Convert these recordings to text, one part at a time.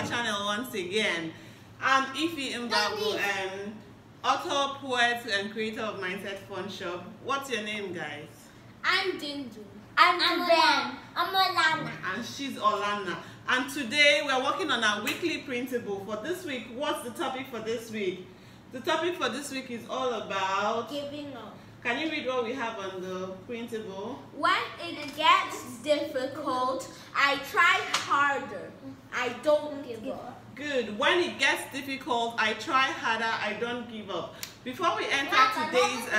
channel once again. I'm Ify Mbagwu, author, poet, and creator of Mindset Funshop. What's your name, guys? I'm Dodi. I'm Olana. And she's Olana. And today we're working on our weekly printable. For this week, what's the topic for this week? The topic for this week is all about Giving up. Can you read what we have on the printable? When it gets difficult, I try harder. I don't give up. Good. When it gets difficult, I try harder. I don't give up. Before we enter today's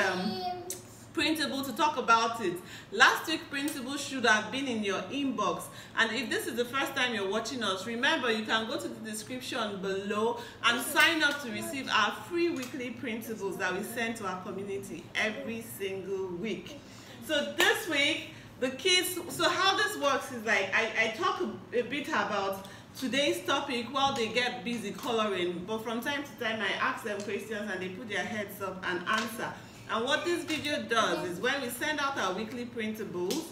printable to talk about it, last week's printable should have been in your inbox, and if this is the first time you're watching us, remember you can go to the description below and sign up to receive our free weekly printables that we send to our community every single week. So this week the kids, so how this works is like I talk a bit about today's topic while they get busy coloring, but from time to time I ask them questions and they put their heads up and answer. And what this video does is when we send out our weekly printables,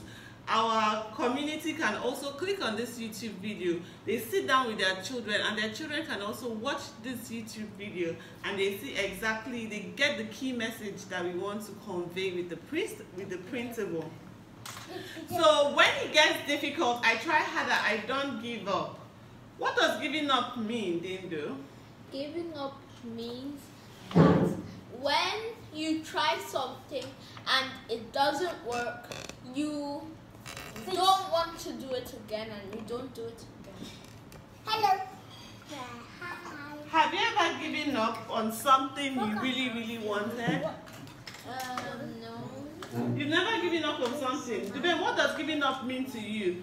our community can also click on this YouTube video. They sit down with their children and their children can also watch this YouTube video and they see exactly, they get the key message that we want to convey with the printable. So when it gets difficult, I try harder, I don't give up. What does giving up mean, Dindo? Giving up means that when you try something and it doesn't work, you don't want to do it again and you don't do it again. Hello. Have you ever given up on something you really wanted? No. You've never given up on something. Dube, what does giving up mean to you?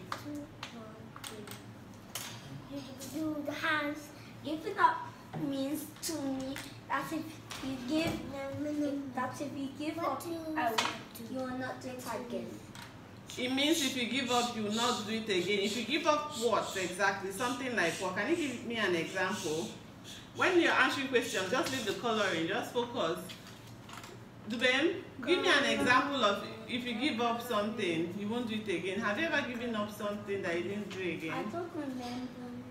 You do the hands. Giving up means to me that if you give up, you will not do it again. It means if you give up, you will not do it again. If you give up what exactly? Something like what? Can you give me an example? When you're answering questions, just leave the coloring, just focus. Dube, give me an example of if you give up something, you won't do it again. Have you ever given up something that you didn't do again? I don't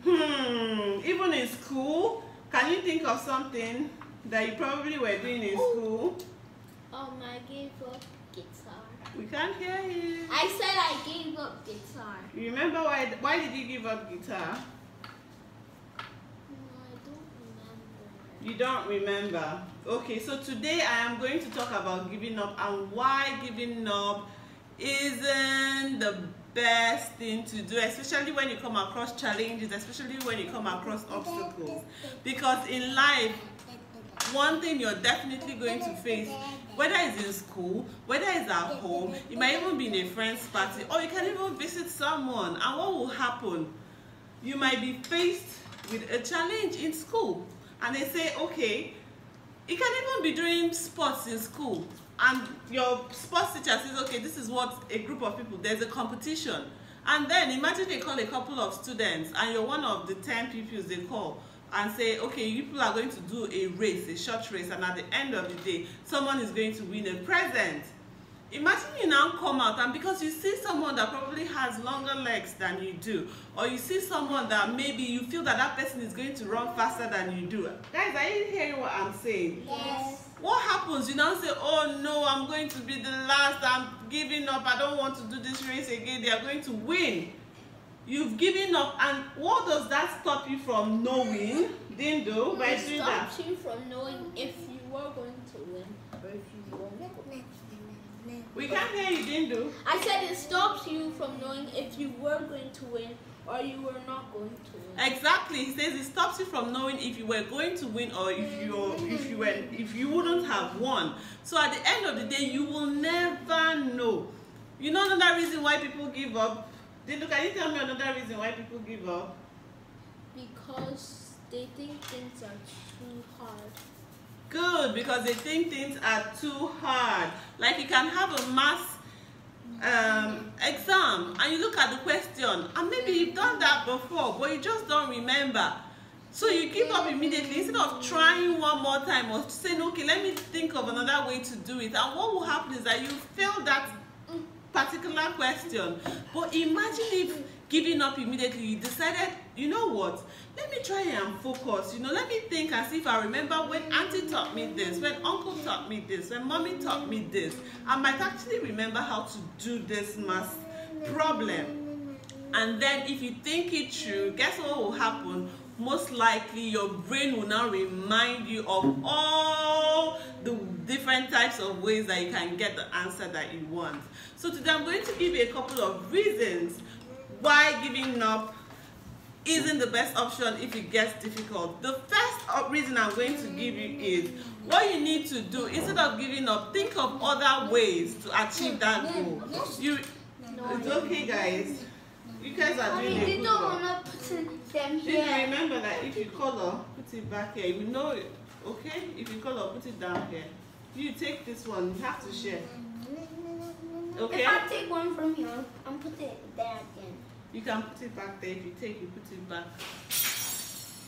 remember. Even in school, can you think of something that you probably were doing in school? I gave up guitar. We can't hear you. I said I gave up guitar. You remember why did you give up guitar? No, I don't remember. You don't remember. Okay, so today I am going to talk about giving up and why giving up isn't the best thing to do, especially when you come across challenges, especially when you come across obstacles. Because in life, one thing you're definitely going to face, whether it's in school, whether it's at home, it might even be in a friend's party, or you can even visit someone, and what will happen? You might be faced with a challenge in school, and they say, okay, you can even be doing sports in school, and your sports teacher says, okay, this is what a group of people, there's a competition. And then imagine they call a couple of students, and you're one of the 10 pupils they call, and say, okay, you people are going to do a race, a short race, and at the end of the day, someone is going to win a present. Imagine you now come out, and because you see someone that probably has longer legs than you do, or you see someone that maybe you feel that that person is going to run faster than you do. Guys, are you hearing what I'm saying? Yes. What happens? You now say, oh no, I'm going to be the last, I'm giving up, I don't want to do this race again, they are going to win. You've given up, and what does that stop you from knowing, Dindo, by doing that? It stops you from knowing if you were going to win or if you won't. We can't hear you, Dindo. I said it stops you from knowing if you were going to win or you were not going to win. Exactly. He says it stops you from knowing if you were going to win or if you wouldn't have won. So at the end of the day, you will never know. You know another reason why people give up? Dindo, can you tell me another reason why people give up? Because they think things are too hard. Good, because they think things are too hard. Like you can have a math exam and you look at the question and maybe you've done that before but you just don't remember. So you give up immediately instead of trying one more time or saying, okay, let me think of another way to do it. And what will happen is that you fail that particular question. But imagine if giving up immediately. You decided, you know what, let me try and focus, you know, let me think and see if I remember when auntie taught me this, when uncle taught me this, when mommy taught me this. I might actually remember how to do this math problem. And then if you think it through, guess what will happen? Most likely your brain will now remind you of all the different types of ways that you can get the answer that you want. So today I'm going to give you a couple of reasons why giving up isn't the best option if it gets difficult. The first reason I'm going to give you is what you need to do instead of giving up, think of other ways to achieve that goal. It's okay, guys. You guys are doing a good job. If you remember that if you color, put it back here. You know it, okay? If you color, put it down here. You take this one, you have to share. Okay? If I take one from here and put it there again. You can put it back there. If you take, you put it back.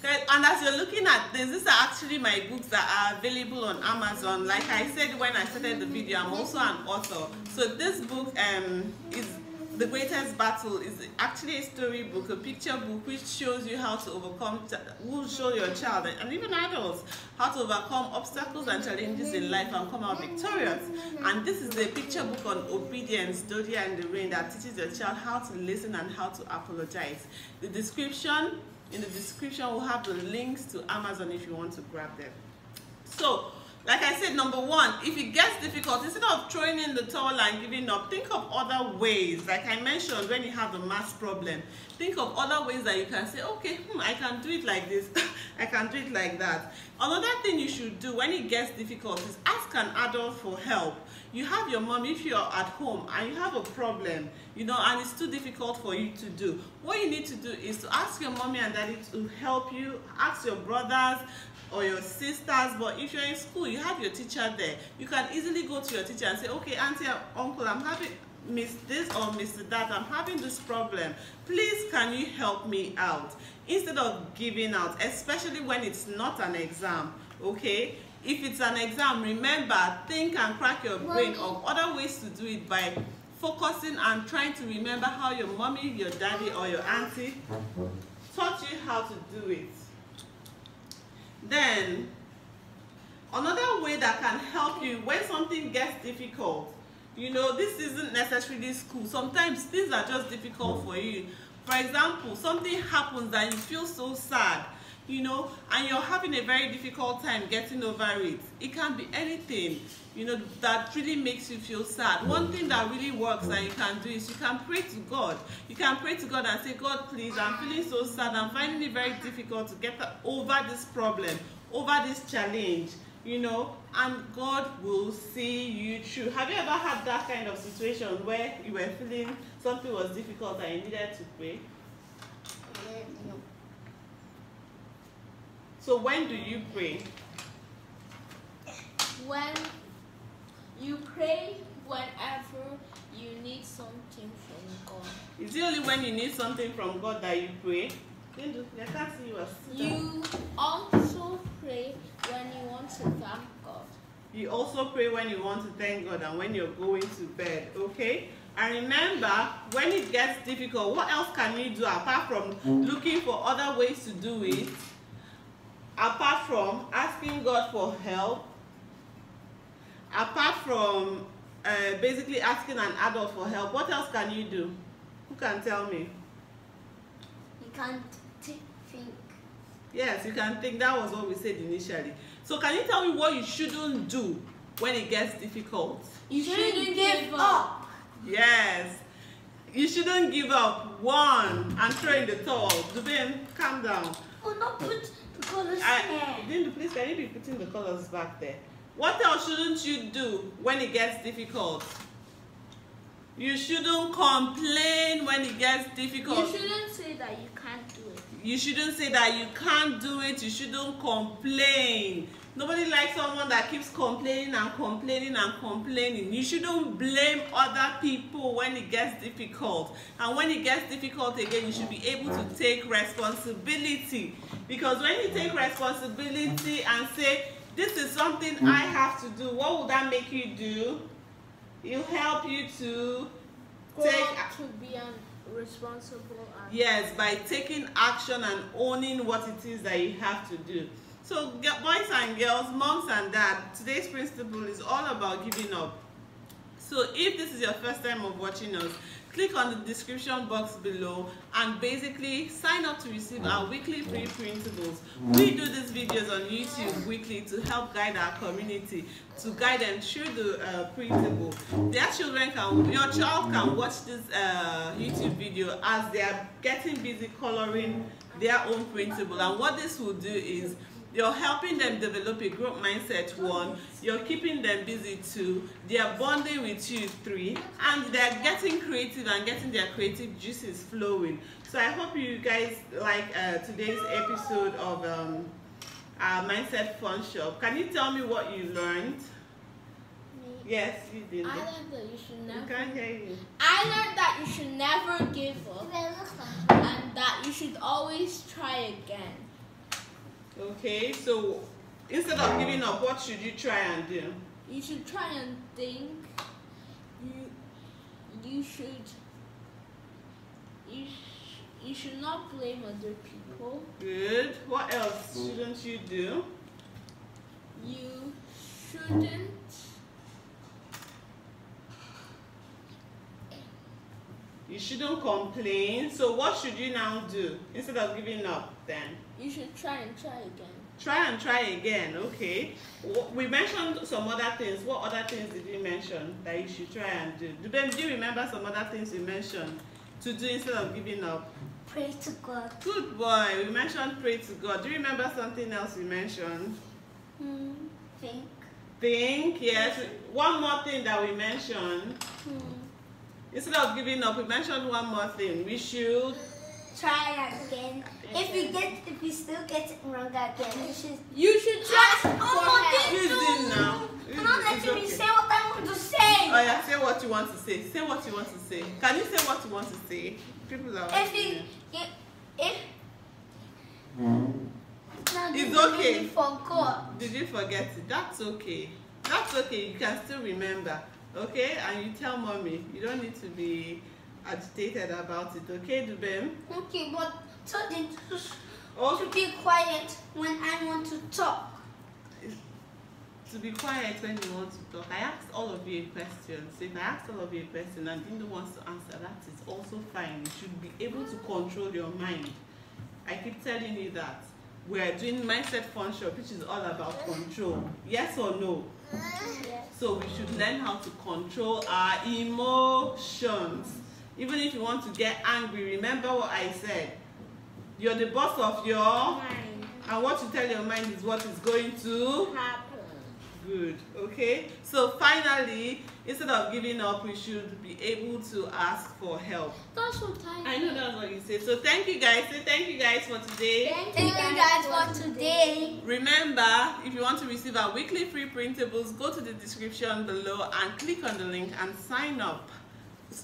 Okay, and as you're looking at this, these are actually my books that are available on Amazon. Like I said when I started the video, I'm also an author. So this book is The Greatest Battle, is actually a storybook, a picture book which shows you how to overcome, will show your child and even adults how to overcome obstacles and challenges in life and come out victorious. And this is a picture book on obedience, Dodi and the Rain, that teaches your child how to listen and how to apologize. In the description we'll have the links to Amazon if you want to grab them. So, like I said, number one, if it gets difficult, instead of throwing in the towel and giving up, think of other ways. Like I mentioned, when you have the math problem, think of other ways that you can say, okay, I can do it like this, I can do it like that. Another thing you should do when it gets difficult is ask an adult for help. You have your mom, if you're at home and you have a problem, you know, and it's too difficult for you to do, what you need to do is to ask your mommy and daddy to help you, ask your brothers or your sisters. But if you're in school, you have your teacher there, you can easily go to your teacher and say, okay, auntie, uncle, I'm having miss this or miss that, I'm having this problem, please can you help me out, instead of giving out, especially when it's not an exam. Okay, if it's an exam, remember, think and crack your brain of other ways to do it by focusing and trying to remember how your mommy, your daddy or your auntie taught you how to do it. Then another way that can help you when something gets difficult, you know, this isn't necessarily school, sometimes things are just difficult for you. For example, something happens and you feel so sad, you know, and you're having a very difficult time getting over it. It can be anything, you know, that really makes you feel sad. One thing that really works that you can do is you can pray to God. You can pray to God and say, God, please, I'm feeling so sad, I'm finding it very difficult to get over this problem, over this challenge, you know, and God will see you through. Have you ever had that kind of situation where you were feeling something was difficult and you needed to pray? No. So when do you pray? When you pray whenever you need something from God. Is it only when you need something from God that you pray? I can't see you. You also pray when you want to thank God. You also pray when you want to thank God and when you're going to bed, okay? And remember, when it gets difficult, what else can you do apart from looking for other ways to do it? Apart from asking God for help, apart from basically asking an adult for help, what else can you do? Who can tell me? You can't think. Yes, you can think. That was what we said initially. So can you tell me what you shouldn't do when it gets difficult? You shouldn't give up. Yes. You shouldn't give up. One, and throw in the towel. Dubin, calm down. Oh, not put the colors there. Please, can you be putting the colors back there? What else shouldn't you do when it gets difficult? You shouldn't complain when it gets difficult. You shouldn't say that you can't do it. You shouldn't say that you can't do it. You shouldn't complain. Nobody likes someone that keeps complaining and complaining and complaining. You shouldn't blame other people when it gets difficult. And when it gets difficult again, you should be able to take responsibility. Because when you take responsibility and say, this is something I have to do, what will that make you do? It'll help you to responsible. And yes, by taking action and owning what it is that you have to do. So boys and girls, moms and dads, today's principle is all about giving up. So if this is your first time of watching us, click on the description box below and basically sign up to receive our weekly free printables. We do these videos on YouTube weekly to help guide our community, to guide them through the printable. Their children your child can watch this YouTube video as they are getting busy coloring their own printable. And what this will do is, you're helping them develop a growth mindset, 1, you're keeping them busy, 2, they are bonding with you, 3, and they're getting creative and getting their creative juices flowing. So I hope you guys like today's episode of our Mindset Funshop. Can you tell me what you learned? Yes, you did. I learned that you should never. I can't hear you. I learned that you should never give up and that you should always try again. Okay, so instead of giving up, what should you try and do? You should try and think. You should not blame other people. Good. What else shouldn't you do? You shouldn't. You shouldn't complain. So what should you now do instead of giving up then? You should try and try again. Try and try again, okay. We mentioned some other things. What other things did we mention that you should try and do? Do you remember some other things we mentioned to do instead of giving up? Pray to God. Good boy. We mentioned pray to God. Do you remember something else we mentioned? Think. Think, yes. One more thing that we mentioned. Instead of giving up, we mentioned one more thing. We should Try again. If you still get it wrong again, you should ask for help. use it now. Come on, let me say what I want to say. Oh yeah, say what you want to say. Say what you want to say. Can you say what you want to say? People are watching. It's okay. You forgot. Did you forget it? That's okay. That's okay. You can still remember. Okay? And you tell mommy. You don't need to be agitated about it. Okay, Dubem? Okay, but so they Also, to be quiet when I want to talk. to be quiet when you want to talk. I asked all of you a question. So if I asked all of you a question and Dindo wants to answer, that is also fine. You should be able to control your mind. I keep telling you that. We are doing Mindset Funshop, which is all about control. Yes or no? Yes. So we should learn how to control our emotions. Even if you want to get angry, remember what I said. You're the boss of your Mind. and what you tell your mind is what is going to Happen. good. Okay, so finally, instead of giving up, we should be able to ask for help. That's what I know that's what you said. So thank you guys. Say thank you guys for today. Thank you guys for today. Remember, if you want to receive our weekly free printables, go to the description below and click on the link and sign up.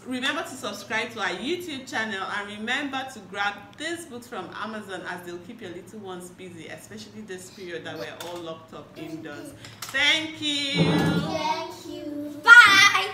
Remember to subscribe to our YouTube channel and remember to grab these books from Amazon, as they'll keep your little ones busy, especially this period that we're all locked up indoors. Thank you. Thank you. Bye.